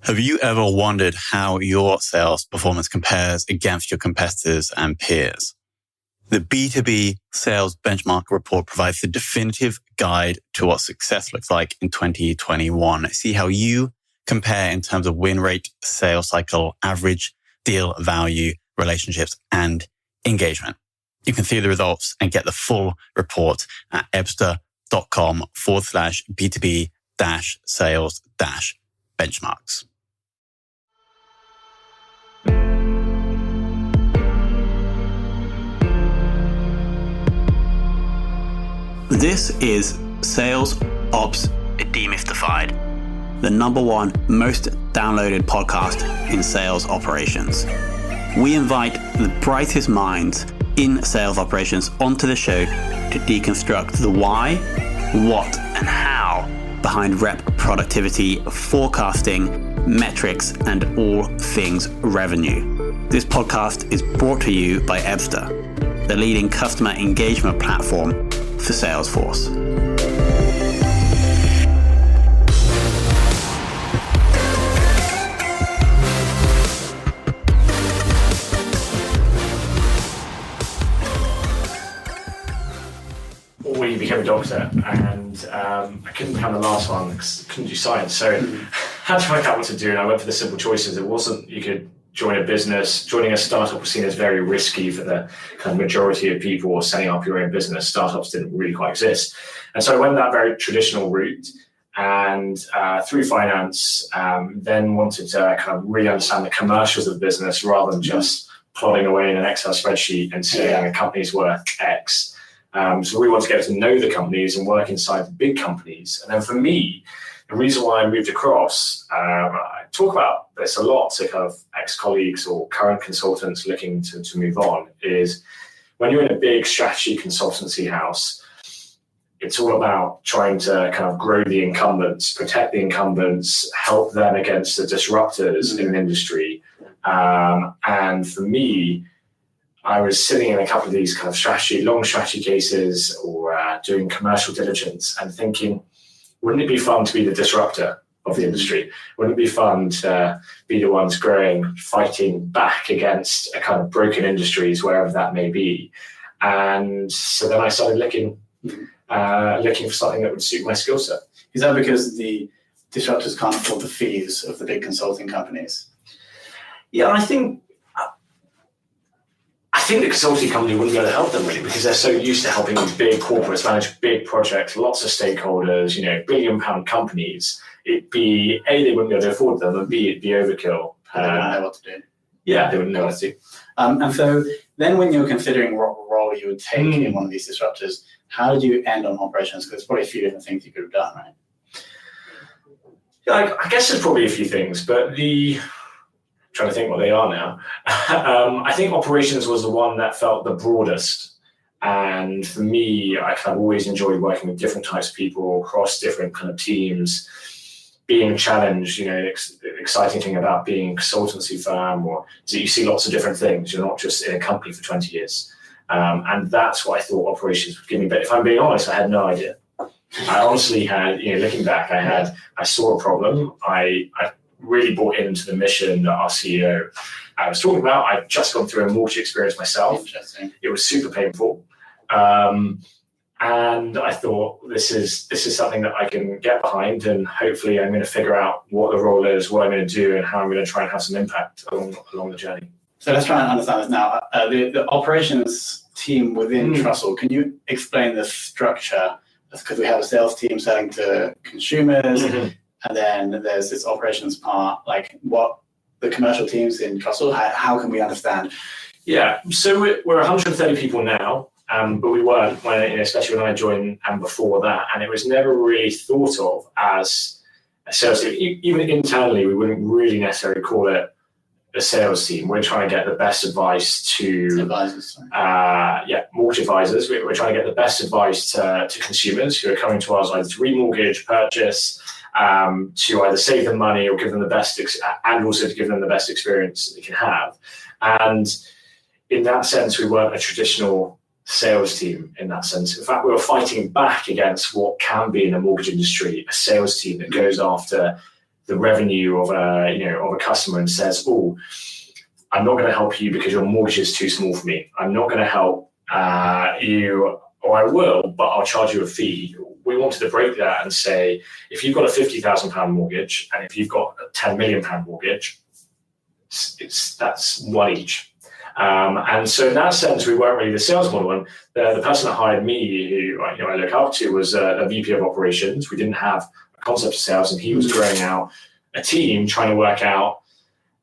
Have you ever wondered how your sales performance compares against your competitors and peers? The B2B Sales Benchmark Report provides the definitive guide to what success looks like in 2021. See how you compare in terms of win rate, sales cycle, average deal value, relationships, and engagement. You can see the results and get the full report at ebster.com/B2B-sales-benchmarks. This is Sales Ops Demystified, the #1 most downloaded podcast in sales operations. We invite the brightest minds in sales operations onto the show to deconstruct the why, what, and how behind rep productivity, forecasting, metrics, and all things revenue. This podcast is brought to you by Ebster, the leading customer engagement platform for Salesforce. We became a doctor, and I couldn't become the last one because I couldn't do science. So I had to work out what to do, and I went for the simple choices. It wasn't you could join a business. Joining a startup was seen as very risky for the kind of majority of people, or setting up your own business. Startups didn't really quite exist. And so I went that very traditional route, and through finance, then wanted to kind of really understand the commercials of the business rather than just plodding away in an Excel spreadsheet and saying a company's worth X. So we want to get to know the companies and work inside the big companies. And then for me, the reason why I moved across, I talk about this a lot to kind of ex-colleagues or current consultants looking to move on, is when you're in a big strategy consultancy house, it's all about trying to kind of grow the incumbents, protect the incumbents, help them against the disruptors in an industry. And for me, I was sitting in a couple of these kind of long strategy cases or doing commercial diligence and thinking, wouldn't it be fun to be the disruptor of the industry? Wouldn't it be fun to be the ones growing, fighting back against a kind of broken industries, wherever that may be? And so then I started looking for something that would suit my skill set. Is that because the disruptors can't afford the fees of the big consulting companies? Yeah, I think the consulting company wouldn't be able to help them really because they're so used to helping big corporates manage big projects, lots of stakeholders, billion-pound companies. It'd be A, they wouldn't be able to afford them, and B, it'd be overkill. They wouldn't know what to do. Yeah, they wouldn't know what to do. And so then when you were considering what role you would take in one of these disruptors, how did you end on operations? Because there's probably a few different things you could have done, right? Yeah, I guess there's probably a few things, but trying to think what they are now. I think operations was the one that felt the broadest. And for me, I kind of always enjoyed working with different types of people across different kind of teams, being challenged. The exciting thing about being a consultancy firm is that you see lots of different things. You're not just in a company for 20 years. And that's what I thought operations would give me. But if I'm being honest, I had no idea. I honestly had, looking back, I saw a problem. I really bought into the mission that our CEO was talking about. I'd just gone through a mortgage experience myself. Interesting. It was super painful. And I thought this is something that I can get behind, and hopefully I'm going to figure out what the role is, what I'm going to do, and how I'm going to try and have some impact along the journey. So let's try and understand this now. The operations team within Trussle, can you explain the structure? Because we have a sales team selling to consumers, and then there's this operations part, like what the commercial teams in Trussle, how can we understand? Yeah, so we're 130 people now, but we weren't, especially when I joined and before that, and it was never really thought of as a sales team. Even internally, we wouldn't really necessarily call it a sales team. We're trying to get the best advice to advisors. Mortgage advisors. We're trying to get the best advice to consumers who are coming to us either to remortgage, purchase, to either save them money or give them the best, and also to give them the best experience they can have. And in that sense, we weren't a traditional sales team in that sense. In fact, we were fighting back against what can be in the mortgage industry, a sales team that goes after the revenue of a customer and says, "Oh, I'm not going to help you because your mortgage is too small for me. I'm not going to help you, or I will, but I'll charge you a fee." We wanted to break that and say, if you've got a £50,000 mortgage and if you've got a £10 million mortgage, that's one each. And so in that sense, we weren't really the sales model. And the person that hired me, who I look up to, was a VP of operations. We didn't have a concept of sales, and he was growing out a team trying to work out,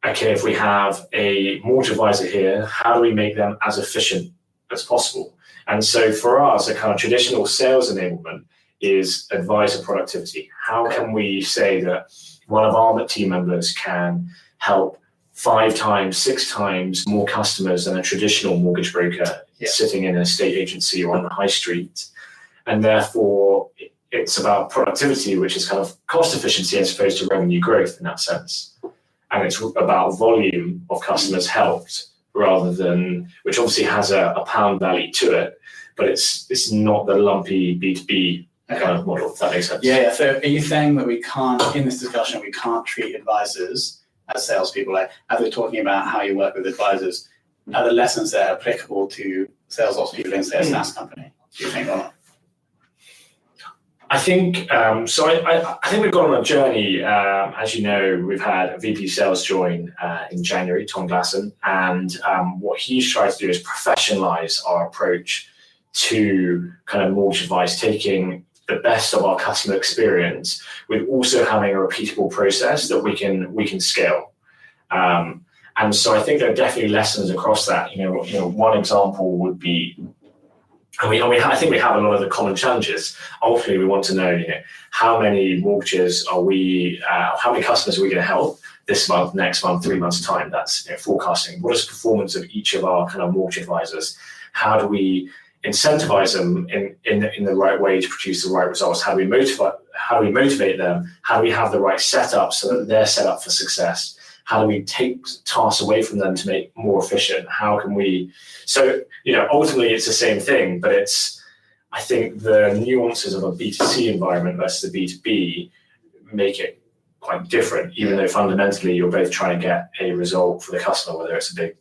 okay, if we have a mortgage advisor here, how do we make them as efficient as possible? And so for us, a kind of traditional sales enablement is advisor productivity. How can we say that one of our team members can help 5 times, 6 times more customers than a traditional mortgage broker sitting in an estate agency or on the high street? And therefore, it's about productivity, which is kind of cost efficiency as opposed to revenue growth in that sense. And it's about volume of customers helped rather than, which obviously has a pound value to it, but it's not the lumpy B2B kind of model, if that makes sense. Yeah. So are you saying that we can't, in this discussion, we can't treat advisors as salespeople? Like, as we're talking about how you work with advisors, are the lessons there applicable to sales ops people in, say, a SaaS company, do you think, or not? I think so. I think we've gone on a journey. As you know, we've had a VP sales join in January, Tom Glasson, and what he's tried to do is professionalize our approach to kind of mortgage advice, taking the best of our customer experience with also having a repeatable process that we can scale. And so I think there are definitely lessons across that. One example would be, I think we have a lot of the common challenges. Ultimately, we want to know, how many mortgages are we, how many customers are we going to help this month, next month, 3 months' time? That's forecasting. What is the performance of each of our kind of mortgage advisors? How do we incentivize them in the right way to produce the right results? How do we motivate them? How do we have the right setup so that they're set up for success? How do we take tasks away from them to make more efficient? How can we? So, ultimately it's the same thing, but I think the nuances of a B2C environment versus a B2B make it quite different, even though fundamentally you're both trying to get a result for the customer, whether it's a big,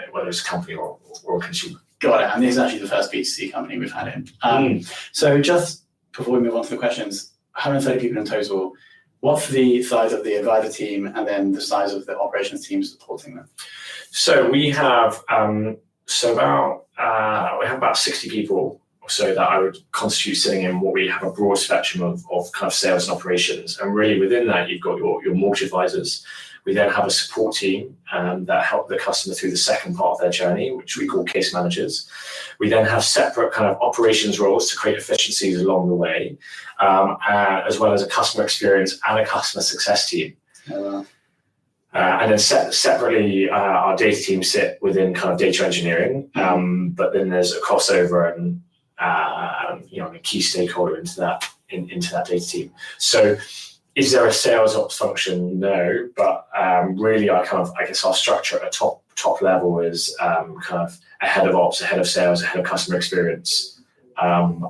whether it's a company or a consumer. Got it. And this is actually the first B2C company we've had in. So just before we move on to the questions, 130 people in total. What's the size of the advisor team and then the size of the operations team supporting them? So we have about 60 people or so that I would constitute sitting in what we have a broad spectrum of kind of sales and operations. And really within that, you've got your mortgage advisors. We then have a support team that help the customer through the second part of their journey, which we call case managers. We then have separate kind of operations roles to create efficiencies along the way, as well as a customer experience and a customer success team. And then separately, our data team sit within kind of data engineering, but then there's a crossover and a key stakeholder into that data team. So, is there a sales ops function? No, but really, I guess our structure at a top level is kind of a head of ops, a head of sales, a head of customer experience, and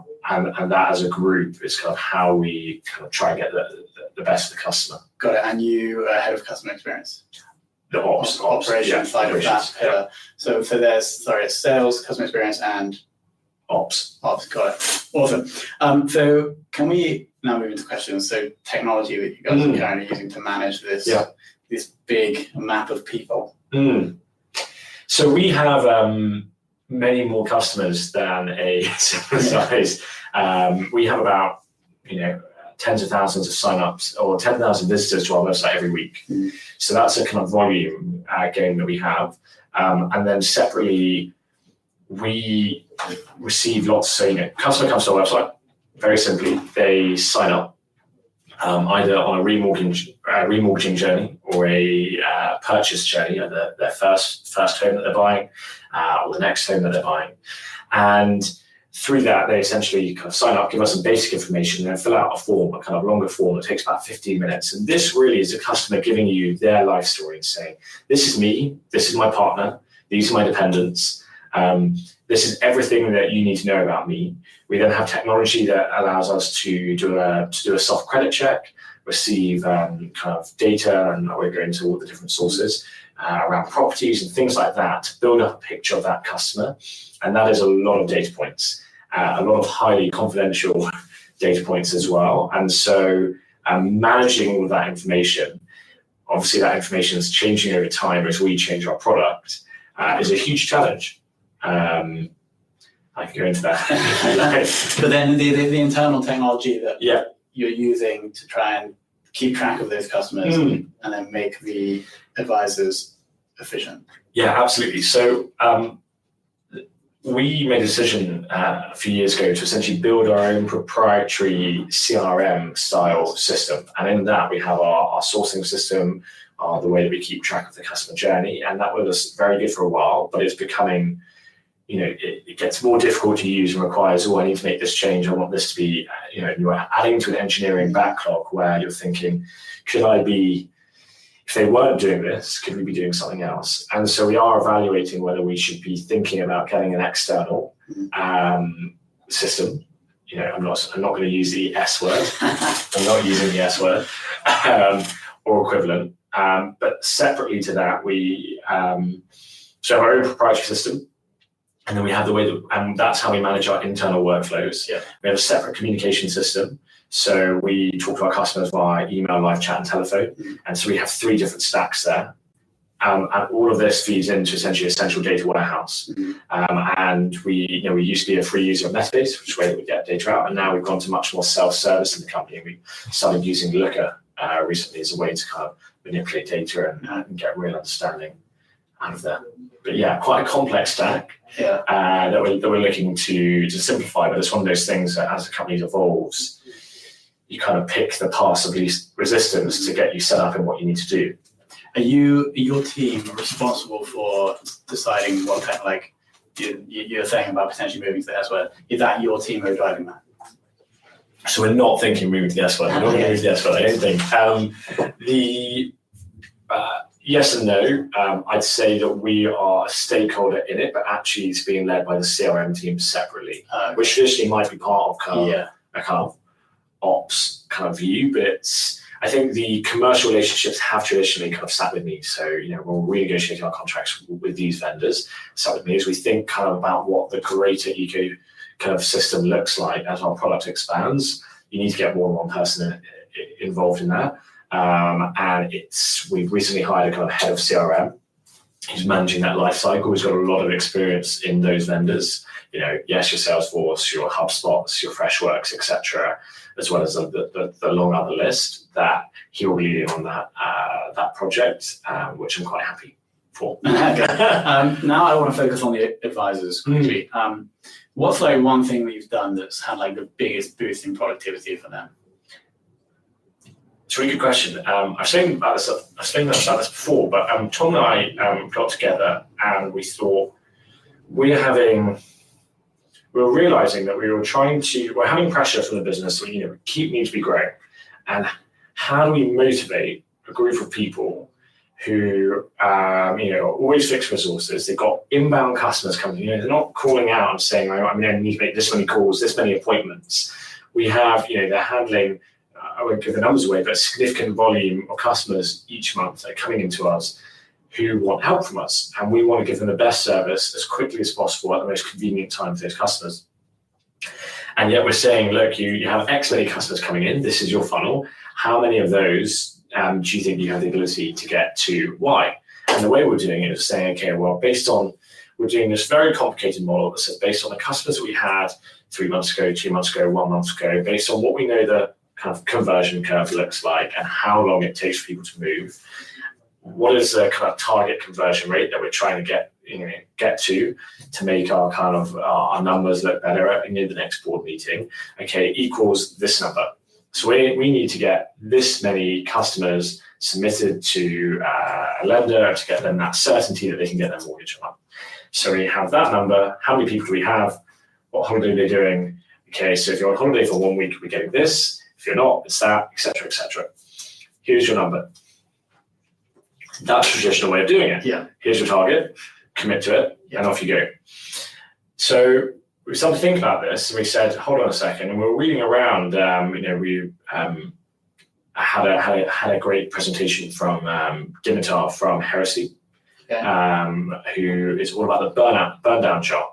that as a group is kind of how we kind of try and get the best of the customer. Got it. And you are head of customer experience? The operation side of that. Yeah. So there's sales, customer experience, and ops. Got it. Awesome. So can we now move into questions? So technology that you guys are currently using to manage this big map of people. So we have many more customers than a similar size. We have about tens of thousands of signups or 10,000 visitors to our website every week. So that's a kind of volume game that we have. And then separately, we receive lots. So customer comes to our website. Very simply, they sign up either on a remortgaging journey or a purchase journey, either their first home that they're buying or the next home that they're buying. And through that, they essentially kind of sign up, give us some basic information, and then fill out a form, a kind of longer form that takes about 15 minutes. And this really is a customer giving you their life story and saying, this is me, this is my partner, these are my dependents. This is everything that you need to know about me. We then have technology that allows us to do a soft credit check, receive kind of data, and we're going to all the different sources around properties and things like that to build up a picture of that customer. And that is a lot of data points, a lot of highly confidential data points as well. And so managing all of that information, obviously that information is changing over time as we change our product, is a huge challenge. I can go into that. But then the internal technology that yeah. you're using to try and keep track of those customers and then make the advisors efficient. Yeah, absolutely. So we made a decision a few years ago to essentially build our own proprietary CRM style system. And in that we have our sourcing system, the way that we keep track of the customer journey. And that was very good for a while, but it's becoming, it gets more difficult to use and requires, I need to make this change. I want this to be, you're adding to an engineering backlog where you're thinking, if they weren't doing this, could we be doing something else? And so we are evaluating whether we should be thinking about getting an external system. I'm not going to use the S word. I'm not using the S word or equivalent. But separately to that, we so have our own proprietary system. And then we have the way that, and that's how we manage our internal workflows. Yeah. We have a separate communication system. So we talk to our customers via email, live chat, and telephone. And so we have 3 different stacks there. And all of this feeds into essentially a central data warehouse. And we used to be a free user of Metabase, which is where we get data out. And now we've gone to much more self-service in the company. We started using Looker recently as a way to kind of manipulate data and get real understanding out of that. But yeah, quite a complex stack that we're looking to simplify. But it's one of those things that as the company evolves, you kind of pick the path of least resistance to get you set up in what you need to do. Are your team responsible for deciding what kind of, like you're saying about potentially moving to the S word? Is that your team who are driving that? So we're not thinking moving to the S word. We're not going to move to the S word, I don't think. Yes and no. I'd say that we are a stakeholder in it, but actually it's being led by the CRM team separately, which traditionally might be part of a kind of ops kind of view, but I think the commercial relationships have traditionally kind of sat with me. So, when we're renegotiating our contracts with these vendors, sat with me as we think kind of about what the greater eco kind of system looks like as our product expands. You need to get more than one person involved in that. And we've recently hired a kind of head of CRM who's managing that life cycle. Who's got a lot of experience in those vendors. Yes, your Salesforce, your HubSpots, your Freshworks, etc., as well as the long other list that he will be leading on that project, which I'm quite happy for. Now I want to focus on the advisors quickly. What's one thing that you've done that's had the biggest boost in productivity for them? It's a really good question. I've spoken about this before, but Tom and I got together and we thought we're realizing that we're having pressure from the business. So, need to be growing. And how do we motivate a group of people who, are always fixed resources? They've got inbound customers coming. They're not calling out and saying, I need to make this many calls, this many appointments. We have, they're handling, I won't give the numbers away, but a significant volume of customers each month that are coming into us who want help from us. And we want to give them the best service as quickly as possible at the most convenient time for those customers. And yet we're saying, look, you have X many customers coming in. This is your funnel. How many of those do you think you have the ability to get to Y? And the way we're doing it is saying, okay, well, we're doing this very complicated model that says based on the customers we had 3 months ago, 2 months ago, 1 month ago, based on what we know the kind of conversion curve looks like and how long it takes for people to move, what is the kind of target conversion rate that we're trying to get to make our kind of our numbers look better at the next board meeting? Okay, equals this number. So we need to get this many customers submitted to a lender to get them that certainty that they can get their mortgage on. So we have that number. How many people do we have? What holiday are they doing? Okay, so if you're on holiday for 1 week, we're getting this. If you're not, it's that, etc., etc. Here's your number. That's the traditional way of doing it. Yeah. Here's your target, commit to it, and off you go. So we started to think about this, and we said, hold on a second. And we were reading around, had a great presentation from Dimitar from Heresy, who is all about the burn down chart.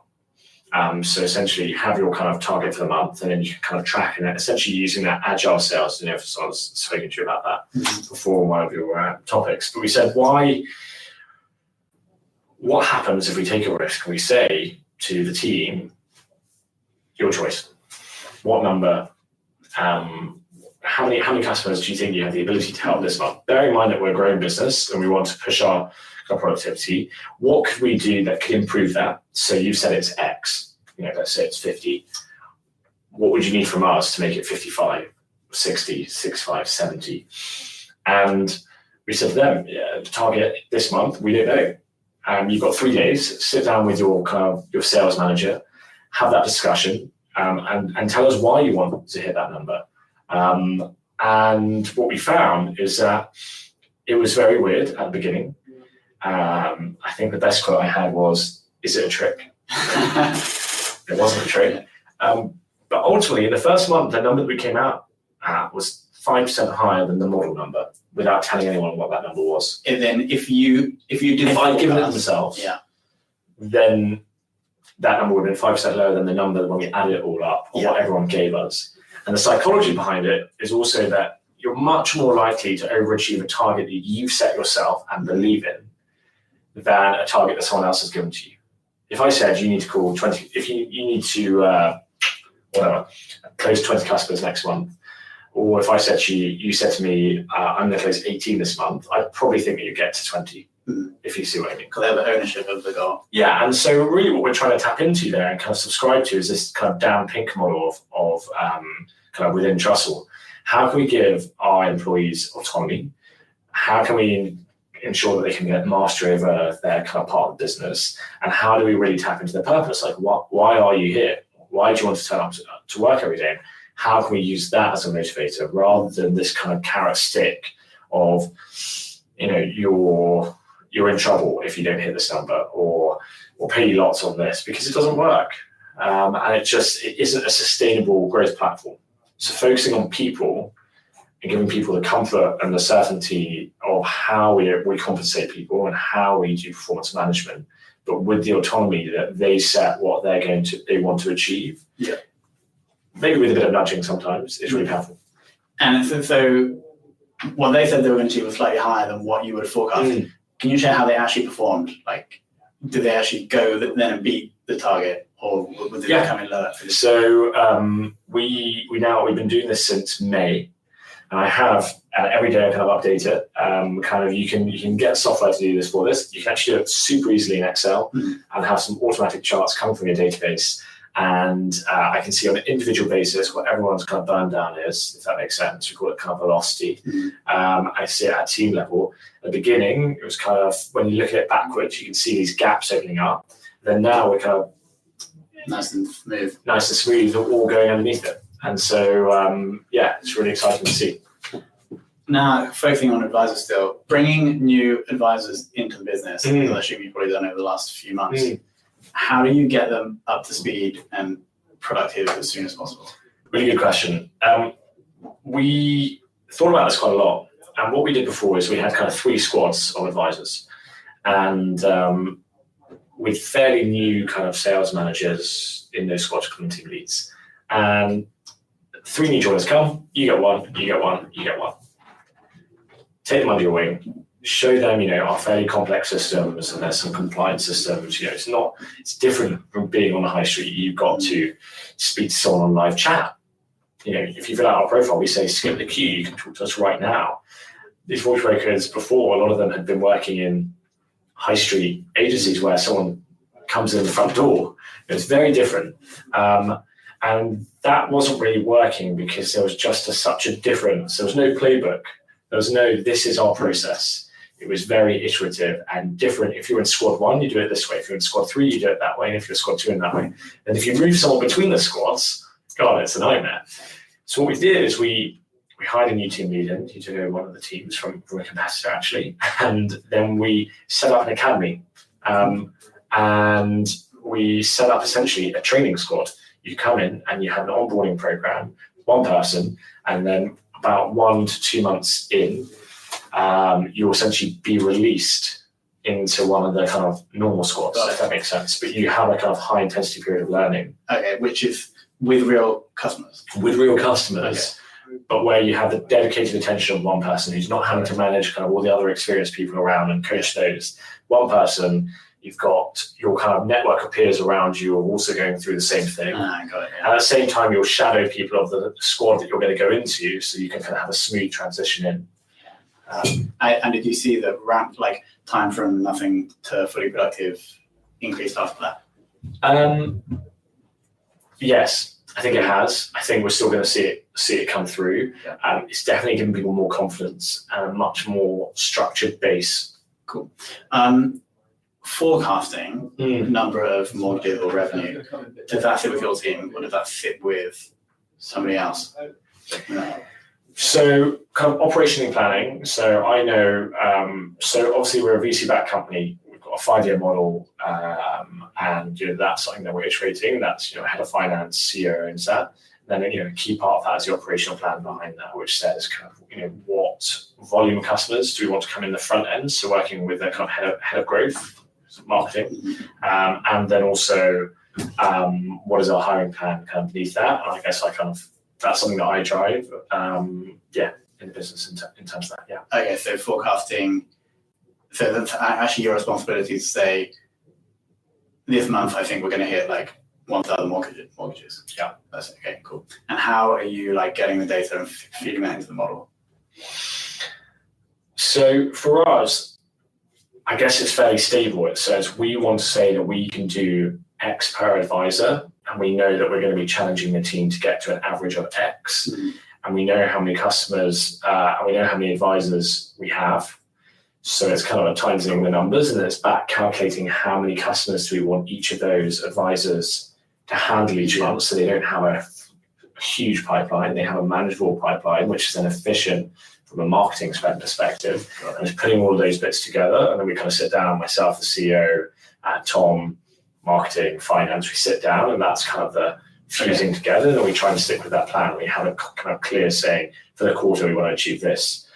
So essentially you have your kind of target for the month, and then you can kind of track and essentially using that agile sales. If someone's spoken to you about that before one of your topics. But we said, what happens if we take a risk? We say to the team, your choice. What number? How many customers do you think you have the ability to help this month? Bearing in mind that we're a growing business and we want to push our productivity, what could we do that could improve that? So you've said it's X, let's say it's 50. What would you need from us to make it 55, 60, 65, 70? And we said to them, the target this month, we don't know. You've got 3 days, sit down with your sales manager, have that discussion, and tell us why you want to hit that number. And what we found is that it was very weird at the beginning. I think the best quote I had was, "Is it a trick?" It wasn't a trick. But ultimately, in the first month, the number that we came out at was 5% higher than the model number, without telling anyone what that number was. And then if I'd given it themselves, then that number would have been 5% lower than the number when we added it all up, or what everyone gave us. And the psychology behind it is also that you're much more likely to overachieve a target that you set yourself and believe in than a target that someone else has given to you. If I said you need to call 20, if you need to close 20 customers next month, or if I said you said to me, I'm going to close 18 this month, I'd probably think that you get to 20, if you see what I mean. Because they have the ownership of the goal. Yeah, and so really what we're trying to tap into there and kind of subscribe to is this kind of down pink model of kind of within Trussle. How can we give our employees autonomy? How can we ensure that they can get mastery over their kind of part of the business? And how do we really tap into their purpose? Like, why are you here? Why do you want to turn up to work every day? How can we use that as a motivator rather than this kind of carrot stick of, you're in trouble if you don't hit this number, or we'll pay you lots on this, because it doesn't work. And it isn't a sustainable growth platform. So focusing on people and giving people the comfort and the certainty of how we compensate people and how we do performance management, but with the autonomy that they set what they want to achieve. Yeah. Maybe with a bit of nudging sometimes, is really powerful. And so what they said they were going to achieve was slightly higher than what you would have forecasted. Can you share how they actually performed? Like, did they actually go then and beat the target, or did they come in lower? So we've been doing this since May, and I have every day I kind of update it. You can get software to do this for this. You can actually do it super easily in Excel and have some automatic charts come from your database. And I can see on an individual basis what everyone's kind of burn down is, if that makes sense. We call it kind of velocity. I see it at team level. At the beginning, it was kind of, when you look at it backwards, you can see these gaps opening up. Then now we're kind of nice and smooth, all going underneath it. And so, it's really exciting to see. Now, focusing on advisors still, bringing new advisors into the business, as I assume you've probably done over the last few months. How do you get them up to speed and productive as soon as possible? Really good question. We thought about this quite a lot. And what we did before is we had kind of 3 squads of advisors. And with fairly new kind of sales managers in those squads, calling team leads. And 3 new joiners come, you get one, you get one, you get one. Take them under your wing. Show them, our fairly complex systems, and there's some compliance systems. It's different from being on the high street. You've got to speak to someone on live chat. If you fill out our profile, we say skip the queue. You can talk to us right now. These voice brokers before, a lot of them had been working in high street agencies where someone comes in the front door. It's very different. And that wasn't really working because there was just such a difference. There was no playbook. There was no, this is our process. It was very iterative and different. If you're in squad 1, you do it this way. If you're in squad 3, you do it that way. And if you're squad 2, in that way. And if you move someone between the squads, God, it's a nightmare. So what we did is we hired a new team leader. He took over one of the teams from a competitor, actually. And then we set up an academy. And we set up essentially a training squad. You come in and you have an onboarding program, one person, and then about 1 to 2 months in, you'll essentially be released into one of the kind of normal squads, if that makes sense. But you have a kind of high intensity period of learning. Okay, which is with real customers. With real customers, but where you have the dedicated attention of one person who's not having to manage kind of all the other experienced people around and coach those. One person, you've got your kind of network of peers around you are also going through the same thing. Got it, At the same time, you'll shadow people of the squad that you're going to go into, so you can kind of have a smooth transition in. And did you see the ramp, like time from nothing to fully productive, increased after that? Yes, I think it has. I think we're still going to see it come through. It's definitely giving people more confidence and a much more structured base. Cool. Forecasting number of mortgages or revenue, does that sit with your team or does that sit with somebody else? So kind of operationally planning. So I know, so obviously we're a VC-backed company. We've got a 5-year model, and that's something that we're iterating. That's head of finance, CEO owns that. Then a key part of that is the operational plan behind that, which says kind of what volume of customers do we want to come in the front end. So working with a kind of head of growth, marketing, and then also what is our hiring plan kind of beneath that. And I guess that's something that I drive, in the business in terms of that, Okay, so forecasting, so that's actually your responsibility to say, this month I think we're going to hit like 1,000 mortgages. Yeah. That's okay, cool. And how are you like getting the data and feeding that into the model? So for us, I guess it's fairly stable. It says we want to say that we can do X per advisor, and we know that we're going to be challenging the team to get to an average of X, and we know how many customers, and we know how many advisors we have. So it's kind of timesing the numbers, and then it's back calculating how many customers do we want each of those advisors to handle each month, so they don't have a huge pipeline, they have a manageable pipeline, which is then efficient from a marketing perspective. And it's putting all of those bits together, and then we kind of sit down, myself, the CEO, Tom, marketing, finance, we sit down, and that's kind of the fusing together, and we try and stick with that plan. We have a kind of clear saying, for the quarter, we want to achieve this.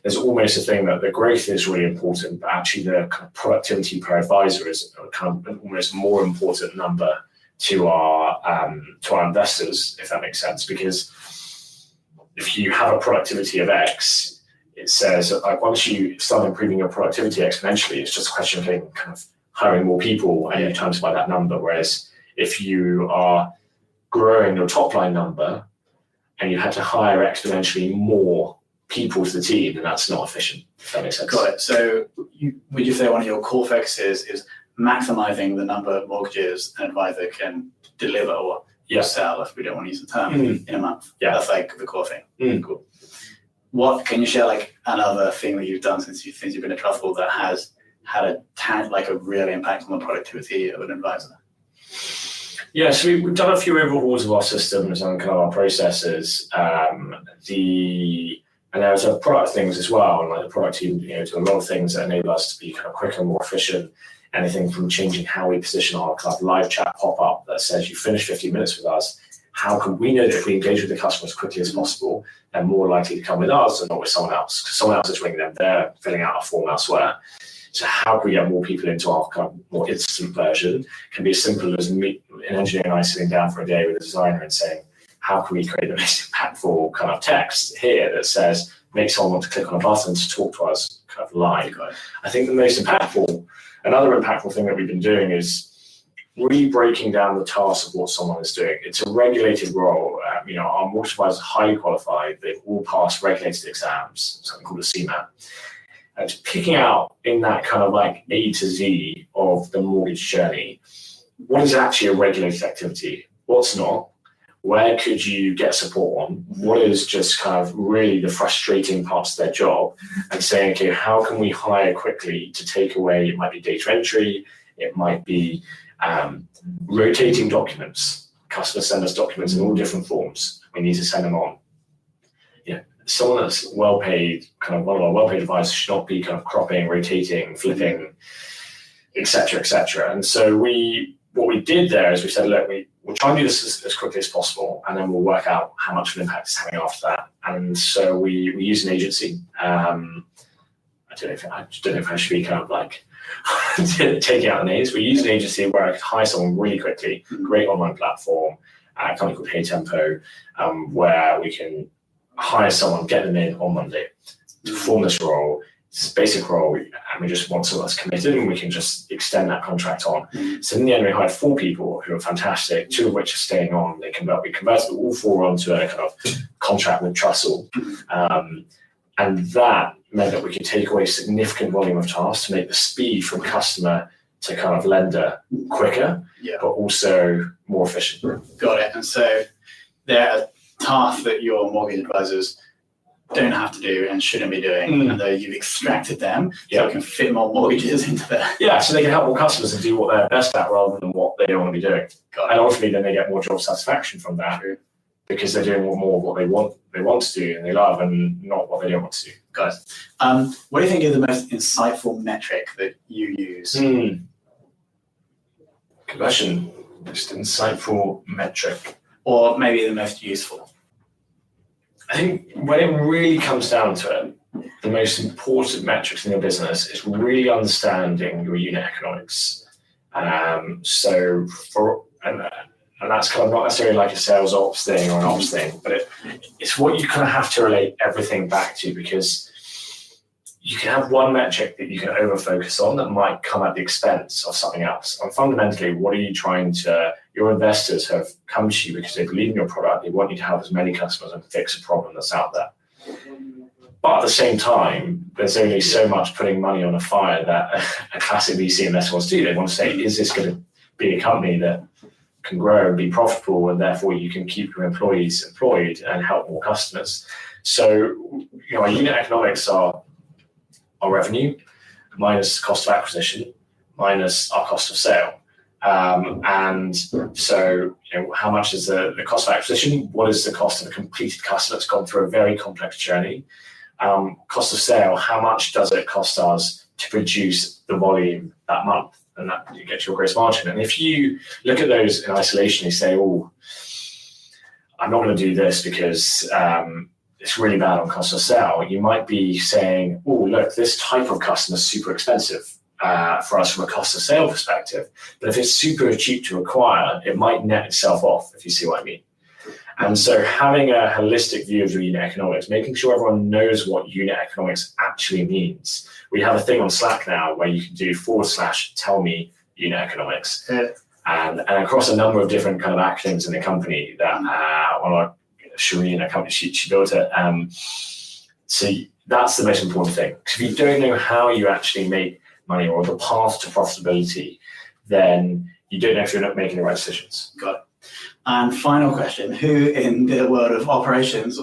There's almost a thing that the growth is really important, but actually the kind of productivity per advisor is kind of an almost more important number to our investors, if that makes sense. Because if you have a productivity of X, it says like once you start improving your productivity exponentially, it's just a question of kind of hiring more people and you times by that number. Whereas if you are growing your top line number and you had to hire exponentially more people to the team, then that's not efficient, if that makes sense. Got it. So would you say one of your core focuses is maximizing the number of mortgages an advisor can deliver or sell, if we don't want to use the term, in a month? Yeah. That's like the core thing. Cool. What can you share like another thing that you've done since you've been at Trussle that has had a real impact on the productivity of an advisor? Yeah, so we've done a few overhauls of our systems and kind of our processes. And there's product things as well, and like the product team, do a lot of things that enable us to be kind of quicker and more efficient. Anything from changing how we position our kind of live chat pop-up that says you finish 15 minutes with us. How can we know that if we engage with the customer as quickly as possible, they're more likely to come with us and not with someone else? Because someone else is ringing them, they're filling out a form elsewhere. So how can we get more people into our kind of more instant version? It can be as simple as an engineer and I sitting down for a day with a designer and saying, how can we create the most impactful kind of text here that says, make someone want to click on a button to talk to us kind of live? I think the most another impactful thing that we've been doing is really breaking down the task of what someone is doing. It's a regulated role. Our mortgage advisors are highly qualified. They've all passed regulated exams, something called a CMAT. And it's picking out in that kind of like A to Z of the mortgage journey, what is actually a regulated activity? What's not? Where could you get support on? What is just kind of really the frustrating parts of their job? And saying, okay, how can we hire quickly to take away, it might be data entry, it might be rotating documents. Customers send us documents in all different forms. We need to send them on. Someone that's well paid, kind of one of our well paid advisors should not be kind of cropping, rotating, flipping, etc., etc. And so we what we did there is we said, look, we'll try and do this as quickly as possible, and then we'll work out how much of an impact it's having after that. And so we use an agency. I don't know if I should be kind of like taking out the names. We use an agency where I could hire someone really quickly, great online platform, a company called HeyTempo, where we can hire someone, get them in on Monday to perform this role. It's a basic role, and we just want someone that's committed, and we can just extend that contract on. So in the end, we hired 4 people who are fantastic, 2 of which are staying on. We converted all 4 onto a kind of contract with Trussle. And that meant that we could take away significant volume of tasks to make the speed from customer to kind of lender quicker, but also more efficient. Got it. And so there are tasks that your mortgage advisors don't have to do and shouldn't be doing, and though you've extracted them, so you can fit more mortgages into there. Yeah, so they can help more customers and do what they're best at rather than what they don't want to be doing. And ultimately, then they get more job satisfaction from that because they're doing more of what they want to do and they love, and not what they don't want to do. Got it. What do you think is the most insightful metric that you use? Good question. Most insightful metric, or maybe the most useful. I think when it really comes down to it, the most important metrics in your business is really understanding your unit economics. And that's kind of not necessarily like a sales ops thing or an ops thing, but it's what you kind of have to relate everything back to, because you can have one metric that you can over focus on that might come at the expense of something else. And fundamentally, what are you trying to, your investors have come to you because they believe in your product, they want you to help as many customers and fix a problem that's out there. But at the same time, there's only so much putting money on a fire that a classic VC investor wants to do. They want to say, is this going to be a company that can grow and be profitable, and therefore you can keep your employees employed and help more customers? So, our unit economics are our revenue minus cost of acquisition minus our cost of sale. And so, how much is the cost of acquisition? What is the cost of a completed customer that's gone through a very complex journey? Cost of sale, how much does it cost us to produce the volume that month? And that you get your gross margin. And if you look at those in isolation, you say, oh, I'm not going to do this because it's really bad on cost of sale. You might be saying, oh, look, this type of customer is super expensive for us from a cost of sale perspective. But if it's super cheap to acquire, it might net itself off, if you see what I mean. And so having a holistic view of your unit economics, making sure everyone knows what unit economics actually means. We have a thing on Slack now where you can do /tell me unit economics. And across a number of different kind of acronyms in the company that Shireen, a company, she built it. So that's the most important thing. Because if you don't know how you actually make money or the path to profitability, then you don't know if you're not making the right decisions. Got it. And final question, who in the world of operations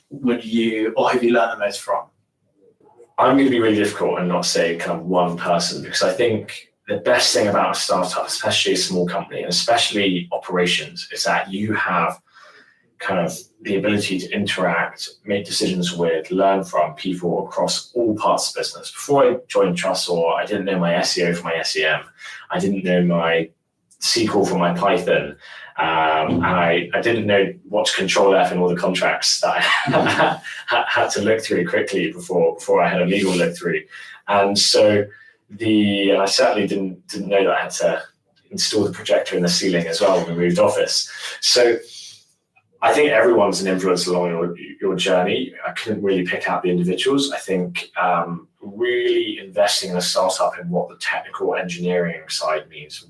would you, or have you learned the most from? I'm going to be really difficult and not say kind of one person, because I think the best thing about a startup, especially a small company, and especially operations, is that you have kind of the ability to interact, make decisions with, learn from people across all parts of business. Before I joined Trussle, I didn't know my SEO from my SEM. I didn't know my SQL from my Python. And I didn't know what to control F in all the contracts that I had to look through quickly before I had a legal look through. And so I certainly didn't know that I had to install the projector in the ceiling as well when we moved office. So I think everyone's an influence along your journey. I couldn't really pick out the individuals. I think really investing in a startup in what the technical engineering side means,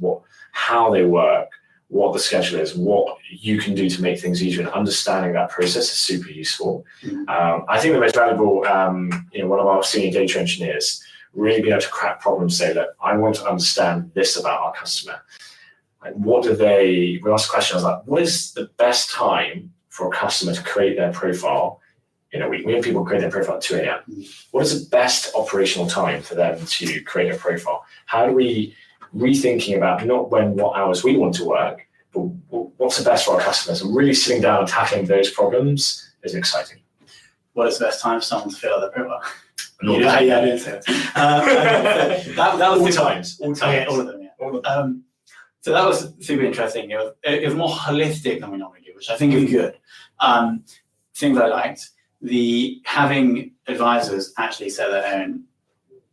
how they work, what the schedule is, what you can do to make things easier, and understanding that process is super useful. I think the most valuable, one of our senior data engineers, really being able to crack problems, say, look, I want to understand this about our customer. Like, we asked a question, I was like, what is the best time for a customer to create their profile in a week? We have people create their profile at 2 a.m. What is the best operational time for them to create a profile? How do we rethinking about not what hours we want to work, but what's the best for our customers? And really sitting down and tackling those problems is exciting. What is the best time for someone to fill out their profile? Yeah, I didn't say that. That was all times. Okay, all of them, yeah. So that was super interesting. It was more holistic than we normally do, which I think is good. Things I liked, having advisors actually set their own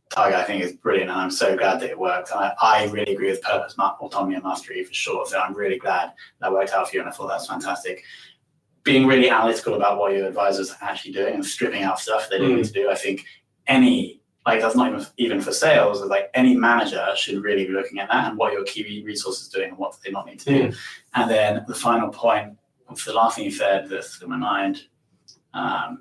target, I think is brilliant, and I'm so glad that it worked. I really agree with purpose, autonomy, and mastery for sure. So I'm really glad that worked out for you, and I thought that's fantastic. Being really analytical about what your advisors are actually doing and stripping out stuff they don't need to do. I think that's not even for sales. Like any manager should really be looking at that and what your key resources are doing and what they not need to do. And then the final point, the last thing you said that's in my mind. But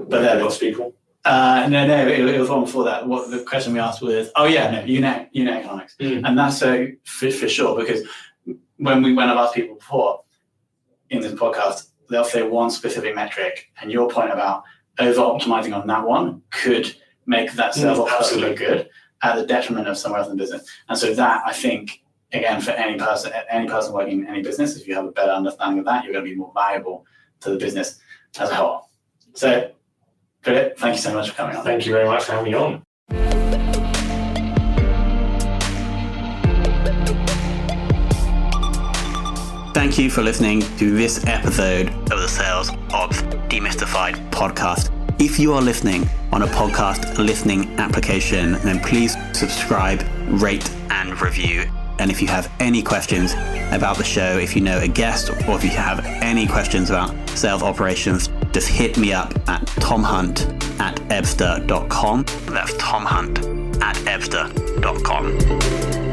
there lots of people. No, it was one before that. What the question we asked was, unit economics, and that's so for sure, because when I've asked people before in this podcast, they'll say one specific metric, and your point about over optimizing on that one could make that sales ops look good at the detriment of somewhere else in the business. And so that, I think, again, for any person working in any business, if you have a better understanding of that, you're going to be more valuable to the business as a whole. So, Philip, thank you so much for coming on. Thank you very much for having me on. Thank you for listening to this episode of the Sales Ops Demystified podcast. If you are listening on a podcast listening application, then please subscribe, rate, and review. And if you have any questions about the show, if you know a guest, or if you have any questions about sales operations, just hit me up at tomhunt@ebster.com. That's tomhunt@ebster.com.